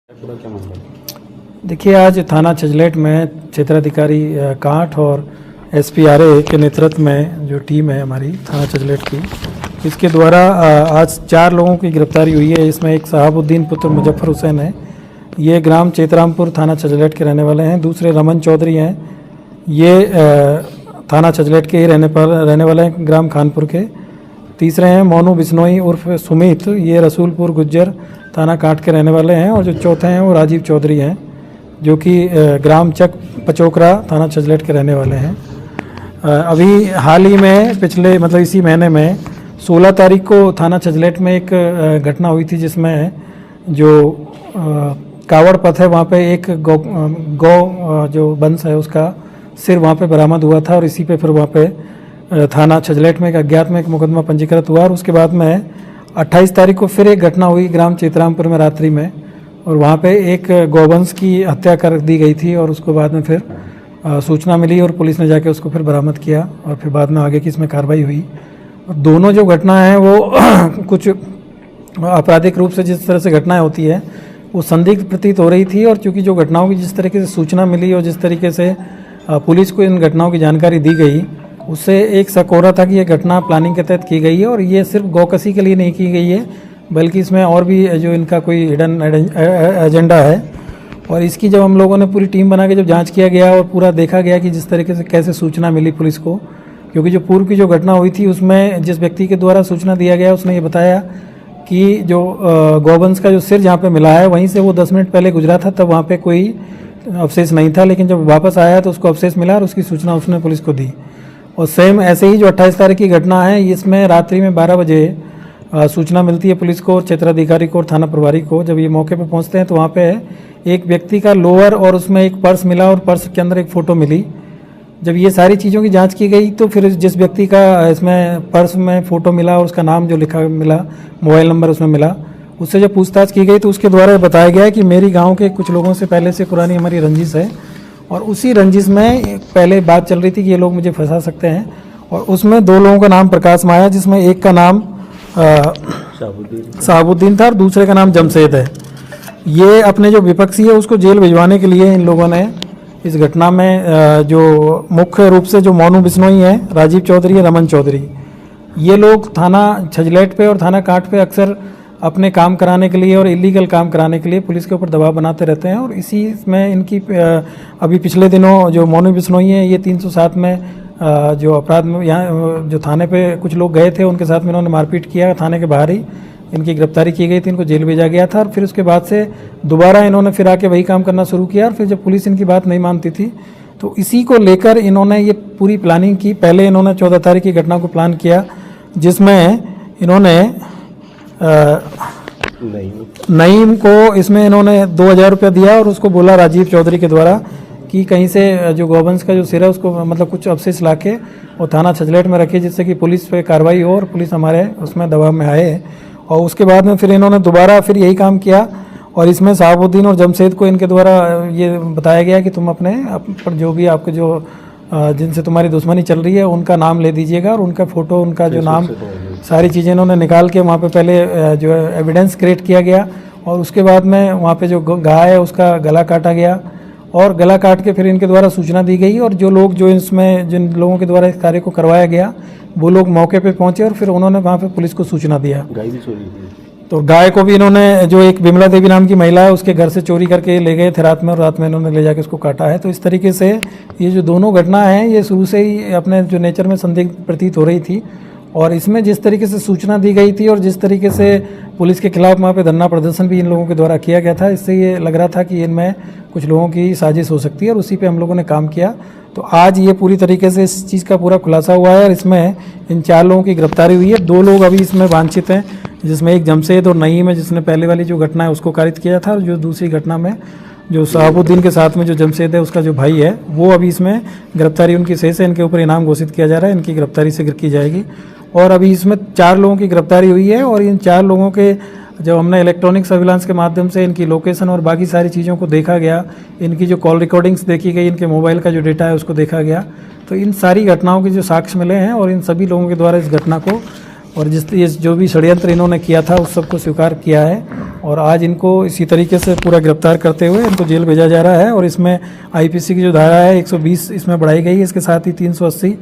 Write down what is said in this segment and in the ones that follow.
पूरा क्या मामला है? देखिए, आज थाना छजलेट में क्षेत्राधिकारी काठ और एसपीआरए के नेतृत्व में जो टीम है हमारी थाना छजलेट की, इसके द्वारा आज 4 लोगों की गिरफ्तारी हुई है। इसमें एक शहाबुद्दीन पुत्र मुजफ्फर हुसैन है, ये ग्राम चेतरामपुर थाना छजलेट के रहने वाले हैं। दूसरे रमन चौधरी हैं, ये थाना छजलेट के ही रहने वाले हैं, ग्राम खानपुर के। तीसरे हैं मोनू बिश्नोई उर्फ सुमित, ये रसूलपुर गुज्जर थाना काठ के रहने वाले हैं। और जो चौथे हैं वो राजीव चौधरी हैं, जो कि ग्राम चक पचोकरा थाना छजलेट के रहने वाले हैं। अभी हाल ही में पिछले इसी महीने में 16 तारीख को थाना छजलेट में एक घटना हुई थी, जिसमें जो कावड़ पथ है वहाँ पे एक गौ जो वंश है उसका सिर वहाँ पे बरामद हुआ था। और इसी पे फिर वहाँ पे थाना छजलेट में एक अज्ञात में एक मुकदमा पंजीकृत हुआ। और उसके बाद में 28 तारीख को फिर एक घटना हुई ग्राम चेतरामपुर में रात्रि में, और वहाँ पे एक गौवंश की हत्या कर दी गई थी। और उसको बाद में फिर सूचना मिली और पुलिस ने जाके उसको फिर बरामद किया, और फिर बाद में आगे की इसमें कार्रवाई हुई। और दोनों जो घटना है वो कुछ आपराधिक रूप से जिस तरह से घटनाएं होती है वो संदिग्ध प्रतीत हो रही थी। और चूँकि जो घटनाओं की जिस तरीके से सूचना मिली और जिस तरीके से पुलिस को इन घटनाओं की जानकारी दी गई, उससे एक शक हो रहा था कि ये घटना प्लानिंग के तहत की गई है। और ये सिर्फ गौकसी के लिए नहीं की गई है, बल्कि इसमें और भी जो इनका कोई हिडन एजेंडा है। और इसकी जब हम लोगों ने पूरी टीम बना के जब जांच किया गया और पूरा देखा गया कि जिस तरीके से कैसे सूचना मिली पुलिस को, क्योंकि जो पूर्व की जो घटना हुई थी उसमें जिस व्यक्ति के द्वारा सूचना दिया गया उसने ये बताया कि जो गौवंश का जो सिर जहाँ पे मिला है वहीं से वो 10 मिनट पहले गुजरा था, तब वहाँ पे कोई अवशेष नहीं था। लेकिन जब वापस आया तो उसको अवशेष मिला और उसकी सूचना उसने पुलिस को दी। और सेम ऐसे ही जो 28 तारीख की घटना है, इसमें रात्रि में 12 बजे सूचना मिलती है पुलिस को और क्षेत्राधिकारी को और थाना प्रभारी को। जब ये मौके पर पहुंचते हैं तो वहाँ पे एक व्यक्ति का लोअर और उसमें एक पर्स मिला और पर्स के अंदर एक फ़ोटो मिली। जब ये सारी चीज़ों की जांच की गई तो फिर जिस व्यक्ति का इसमें पर्स में फ़ोटो मिला और उसका नाम जो लिखा मिला, मोबाइल नंबर उसमें मिला, उससे जब पूछताछ की गई तो उसके द्वारा बताया गया कि मेरी गाँव के कुछ लोगों से पहले से पुरानी हमारी रंजिश है, और उसी रंजिश में पहले बात चल रही थी कि ये लोग मुझे फंसा सकते हैं। और उसमें 2 लोगों का नाम प्रकाश में आया, जिसमें एक का नाम शहाबुद्दीन था और दूसरे का नाम जमशेद है। ये अपने जो विपक्षी है उसको जेल भिजवाने के लिए इन लोगों ने इस घटना में जो मुख्य रूप से जो मोनू बिश्नोई है, राजीव चौधरी है, रमन चौधरी, ये लोग थाना छजलेट पे और थाना काठ पे अक्सर अपने काम कराने के लिए और इलीगल काम कराने के लिए पुलिस के ऊपर दबाव बनाते रहते हैं। और इसी में इनकी अभी पिछले दिनों जो मोनू बिश्नोई है, ये 307 में जो अपराध में यहाँ जो थाने पे कुछ लोग गए थे उनके साथ में इन्होंने मारपीट किया, थाने के बाहर ही इनकी गिरफ्तारी की गई थी, इनको जेल भेजा गया था। और फिर उसके बाद से दोबारा इन्होंने फिर आके वही काम करना शुरू किया। और फिर जब पुलिस इनकी बात नहीं मानती थी तो इसी को लेकर इन्होंने ये पूरी प्लानिंग की। पहले इन्होंने 14 तारीख की घटना को प्लान किया, जिसमें इन्होंने नईम को इसमें इन्होंने 2000 रुपया दिया और उसको बोला राजीव चौधरी के द्वारा कि कहीं से जो गौवंश का जो सिर है उसको कुछ अवशेष लाके और थाना छजलेट में रखे, जिससे कि पुलिस पे कार्रवाई हो और पुलिस हमारे उसमें दबाव में आए। और उसके बाद में फिर इन्होंने दोबारा फिर यही काम किया। और इसमें शहाबुद्दीन और जमशेद को इनके द्वारा ये बताया गया कि तुम अपने जो भी आपके जो जिनसे तुम्हारी दुश्मनी चल रही है उनका नाम ले दीजिएगा, और उनका फ़ोटो, उनका जो नाम, सारी चीज़ें इन्होंने निकाल के वहाँ पे पहले जो एविडेंस क्रिएट किया गया। और उसके बाद में वहाँ पे जो गाय है उसका गला काटा गया, और गला काट के फिर इनके द्वारा सूचना दी गई। और जो लोग जो इसमें जिन लोगों के द्वारा इस कार्य को करवाया गया वो लोग मौके पे पहुंचे और फिर उन्होंने वहाँ पे पुलिस को सूचना दिया। गाय भी चोरी हुई, तो गाय को भी इन्होंने, जो एक बिमला देवी नाम की महिला है, उसके घर से चोरी करके ले गए थे रात में, और रात में इन्होंने ले जाके उसको काटा है। तो इस तरीके से ये जो दोनों घटना हैं ये शुरू से ही अपने जो नेचर में संदिग्ध प्रतीत हो रही थी। और इसमें जिस तरीके से सूचना दी गई थी और जिस तरीके से पुलिस के खिलाफ वहाँ पे धरना प्रदर्शन भी इन लोगों के द्वारा किया गया था, इससे ये लग रहा था कि इनमें कुछ लोगों की साजिश हो सकती है, और उसी पे हम लोगों ने काम किया। तो आज ये पूरी तरीके से इस चीज़ का पूरा खुलासा हुआ है और इसमें इन 4 लोगों की गिरफ्तारी हुई है। 2 लोग अभी इसमें वांछित हैं, जिसमें एक जमशेद और नईम है, जिसने पहले वाली जो घटना है उसको कारित किया था, और जो दूसरी घटना में जो शहाबुद्दीन के साथ में जो जमशेद है उसका जो भाई है वो अभी इसमें गिरफ्तारी उनकी शेष है। इनके ऊपर इनाम घोषित किया जा रहा है, इनकी गिरफ्तारी शीघ्र की जाएगी। और अभी इसमें 4 लोगों की गिरफ्तारी हुई है, और इन 4 लोगों के जब हमने इलेक्ट्रॉनिक सर्विलांस के माध्यम से इनकी लोकेशन और बाकी सारी चीज़ों को देखा गया, इनकी जो कॉल रिकॉर्डिंग्स देखी गई, इनके मोबाइल का जो डेटा है उसको देखा गया, तो इन सारी घटनाओं के जो साक्ष्य मिले हैं और इन सभी लोगों के द्वारा इस घटना को और ये जो भी षड्यंत्र इन्होंने किया था उस सबको स्वीकार किया है और आज इनको इसी तरीके से पूरा गिरफ्तार करते हुए इनको जेल भेजा जा रहा है। और इसमें आईपीसी की जो धारा है 120 इसमें बढ़ाई गई है, इसके साथ ही 380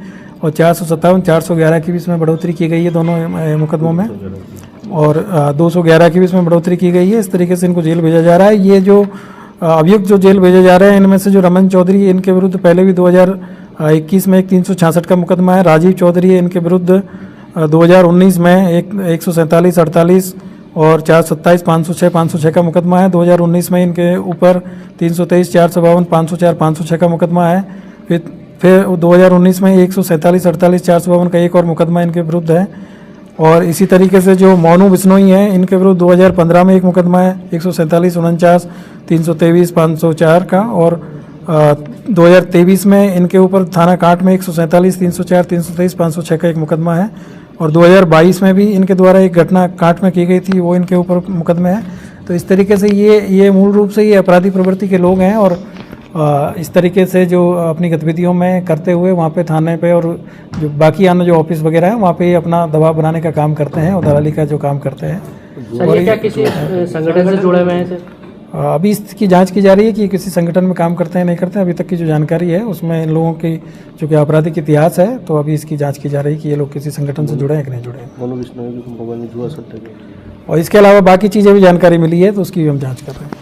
और 457 411 की भी इसमें बढ़ोतरी की गई है दोनों मुकदमों में, और 211 की भी इसमें बढ़ोतरी की गई है। इस तरीके से इनको जेल भेजा जा रहा है। ये जो अभियुक्त जो जेल भेजे जा रहे हैं इनमें से जो रमन चौधरी, इनके विरुद्ध पहले भी 2021 में एक 366 का मुकदमा है। राजीव चौधरी है, इनके विरुद्ध 2019 में एक 147 48 और 427 506 506 का मुकदमा है। 2019 में इनके ऊपर 323 452 504 506 का मुकदमा है। फिर 2019 में 147 48 452 का एक और मुकदमा इनके विरुद्ध है। और इसी तरीके से जो मोनू बिश्नोई हैं इनके विरुद्ध 2015 में एक मुकदमा है 147 49 323 504 का, और 2023 में इनके ऊपर थाना कांट में 147 304 323 506 का एक मुकदमा है। और 2022 में भी इनके द्वारा एक घटना कांट में की गई थी, वो इनके ऊपर मुकदमे हैं। तो इस तरीके से ये मूल रूप से ये अपराधी प्रवृत्ति के लोग हैं और इस तरीके से जो अपनी गतिविधियों में करते हुए वहाँ पे थाने पे और जो बाकी अन्य जो ऑफिस वगैरह है वहाँ पे अपना दबाव बनाने का काम करते हैं और दलाली का जो काम करते हैं। सर, ये क्या किसी संगठन से जुड़े हुए हैं सर? अभी इसकी जांच की जा रही है कि किसी संगठन में काम करते हैं नहीं करते हैं। अभी तक की जो जानकारी है उसमें इन लोगों की जो कि आपराधिक इतिहास है, तो अभी इसकी जांच की जा रही है कि ये लोग किसी संगठन से जुड़े हैं कि नहीं जुड़े हैं। और इसके अलावा बाकी चीज़ें भी जानकारी मिली है तो उसकी भी हम जांच कर रहे हैं।